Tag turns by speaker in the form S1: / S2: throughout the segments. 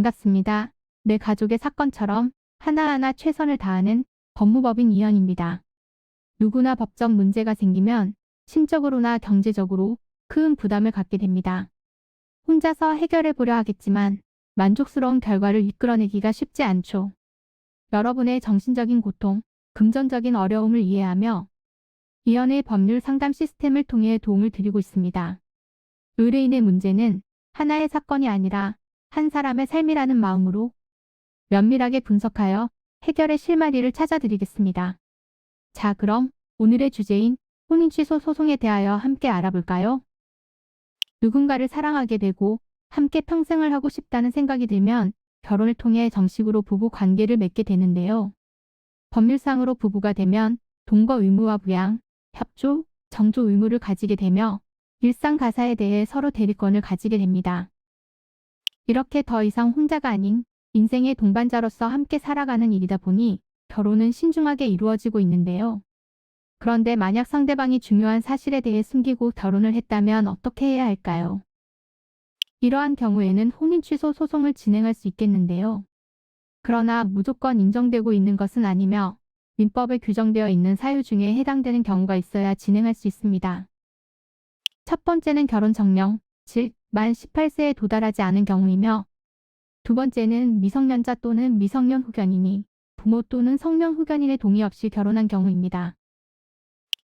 S1: 반갑습니다. 내 가족의 사건처럼 하나하나 최선을 다하는 법무법인 이현입니다. 누구나 법적 문제가 생기면 심적으로나 경제적으로 큰 부담을 갖게 됩니다. 혼자서 해결해 보려 하겠지만 만족스러운 결과를 이끌어내기가 쉽지 않죠. 여러분의 정신적인 고통, 금전적인 어려움을 이해하며 이현의 법률 상담 시스템을 통해 도움을 드리고 있습니다. 의뢰인의 문제는 하나의 사건이 아니라 한 사람의 삶이라는 마음으로 면밀하게 분석하여 해결의 실마리를 찾아드리겠습니다. 자, 그럼 오늘의 주제인 혼인 취소 소송에 대하여 함께 알아볼까요? 누군가를 사랑하게 되고 함께 평생을 하고 싶다는 생각이 들면 결혼을 통해 정식으로 부부 관계를 맺게 되는데요. 법률상으로 부부가 되면 동거 의무와 부양, 협조, 정조 의무를 가지게 되며 일상 가사에 대해 서로 대리권을 가지게 됩니다. 이렇게 더 이상 혼자가 아닌 인생의 동반자로서 함께 살아가는 일이다 보니 결혼은 신중하게 이루어지고 있는데요. 그런데 만약 상대방이 중요한 사실에 대해 숨기고 결혼을 했다면 어떻게 해야 할까요? 이러한 경우에는 혼인 취소 소송을 진행할 수 있겠는데요. 그러나 무조건 인정되고 있는 것은 아니며 민법에 규정되어 있는 사유 중에 해당되는 경우가 있어야 진행할 수 있습니다. 첫 번째는 결혼 정령, 즉 만 18세에 도달하지 않은 경우이며 두 번째는 미성년자 또는 미성년 후견인이 부모 또는 성년 후견인의 동의 없이 결혼한 경우입니다.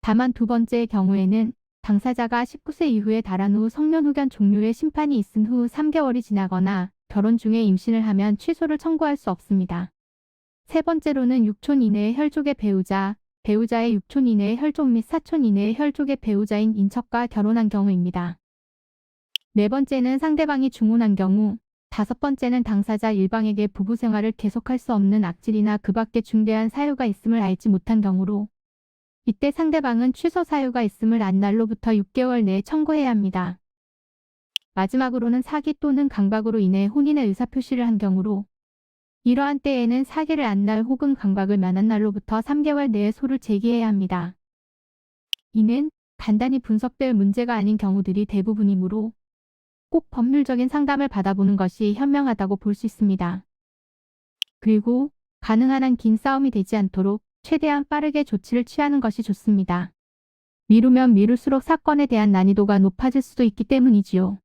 S1: 다만 두 번째의 경우에는 당사자가 19세 이후에 달한 후 성년 후견 종료의 심판이 있은 후 3개월이 지나거나 결혼 중에 임신을 하면 취소를 청구할 수 없습니다. 세 번째로는 6촌 이내의 혈족의 배우자, 배우자의 6촌 이내의 혈족 및 4촌 이내의 혈족의 배우자인 인척과 결혼한 경우입니다. 네 번째는 상대방이 중혼한 경우, 다섯 번째는 당사자 일방에게 부부 생활을 계속할 수 없는 악질이나 그 밖에 중대한 사유가 있음을 알지 못한 경우로 이때 상대방은 취소 사유가 있음을 안 날로부터 6개월 내에 청구해야 합니다. 마지막으로는 사기 또는 강박으로 인해 혼인의 의사표시를 한 경우로 이러한 때에는 사기를 안 날 혹은 강박을 면한 날로부터 3개월 내에 소를 제기해야 합니다. 이는 간단히 분석될 문제가 아닌 경우들이 대부분이므로 꼭 법률적인 상담을 받아보는 것이 현명하다고 볼 수 있습니다. 그리고 가능한 한 긴 싸움이 되지 않도록 최대한 빠르게 조치를 취하는 것이 좋습니다. 미루면 미룰수록 사건에 대한 난이도가 높아질 수도 있기 때문이지요.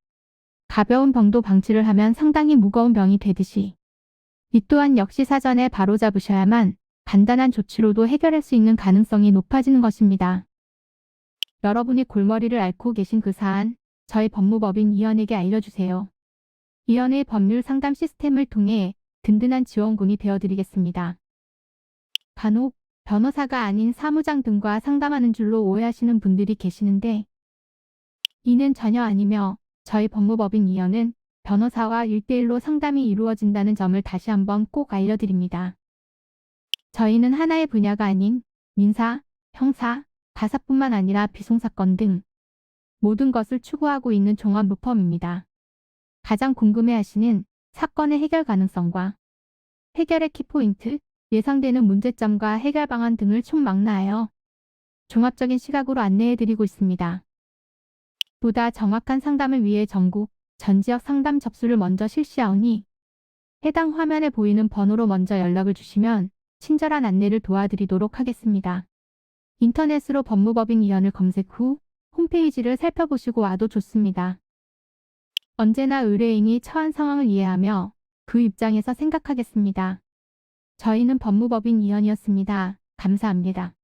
S1: 가벼운 병도 방치를 하면 상당히 무거운 병이 되듯이 이 또한 역시 사전에 바로잡으셔야만 간단한 조치로도 해결할 수 있는 가능성이 높아지는 것입니다. 여러분이 골머리를 앓고 계신 그 사안, 저희 법무법인 이현에게 알려주세요. 이현의 법률 상담 시스템을 통해 든든한 지원군이 되어드리겠습니다. 간혹 변호사가 아닌 사무장 등과 상담하는 줄로 오해하시는 분들이 계시는데 이는 전혀 아니며 저희 법무법인 이현은 변호사와 1대1로 상담이 이루어진다는 점을 다시 한번 꼭 알려드립니다. 저희는 하나의 분야가 아닌 민사, 형사, 가사뿐만 아니라 비송사건 등 모든 것을 추구하고 있는 종합로펌입니다. 가장 궁금해하시는 사건의 해결 가능성과 해결의 키포인트, 예상되는 문제점과 해결 방안 등을 총망라하여 종합적인 시각으로 안내해드리고 있습니다. 보다 정확한 상담을 위해 전국, 전 지역 상담 접수를 먼저 실시하오니 해당 화면에 보이는 번호로 먼저 연락을 주시면 친절한 안내를 도와드리도록 하겠습니다. 인터넷으로 법무법인 이현을 검색 후 홈페이지를 살펴보시고 와도 좋습니다. 언제나 의뢰인이 처한 상황을 이해하며 그 입장에서 생각하겠습니다. 저희는 법무법인 이현이었습니다. 감사합니다.